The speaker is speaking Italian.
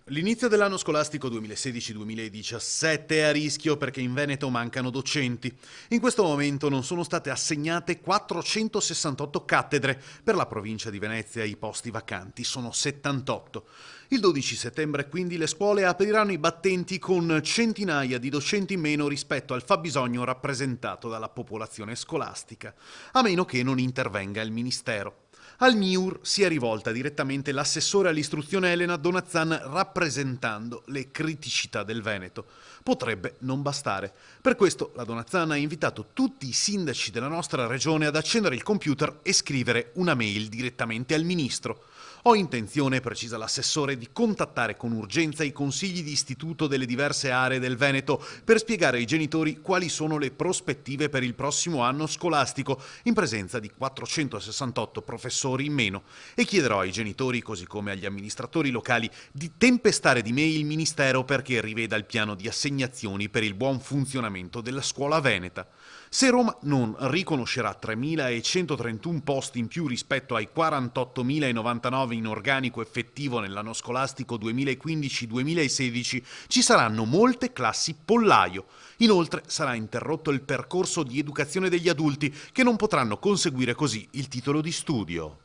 L'inizio dell'anno scolastico 2016-2017 è a rischio perché in Veneto mancano docenti. In questo momento non sono state assegnate 468 cattedre. Per la provincia di Venezia i posti vacanti sono 78. Il 12 settembre quindi le scuole apriranno i battenti con centinaia di docenti in meno rispetto al fabbisogno rappresentato dalla popolazione scolastica, a meno che non intervenga il Ministero. Al MIUR si è rivolta direttamente l'assessore all'istruzione Elena Donazzan rappresentando le criticità del Veneto. Potrebbe non bastare. Per questo la Donazzan ha invitato tutti i sindaci della nostra regione ad accendere il computer e scrivere una mail direttamente al ministro. Ho intenzione, precisa l'assessore, di contattare con urgenza i consigli di istituto delle diverse aree del Veneto per spiegare ai genitori quali sono le prospettive per il prossimo anno scolastico, in presenza di 468 professori in meno, e chiederò ai genitori, così come agli amministratori locali, di tempestare di me il Ministero perché riveda il piano di assegnazioni per il buon funzionamento della scuola veneta. Se Roma non riconoscerà 3.131 posti in più rispetto ai 48.099 in organico effettivo nell'anno scolastico 2015-2016, ci saranno molte classi pollaio. Inoltre sarà interrotto il percorso di educazione degli adulti, che non potranno conseguire così il titolo di studio.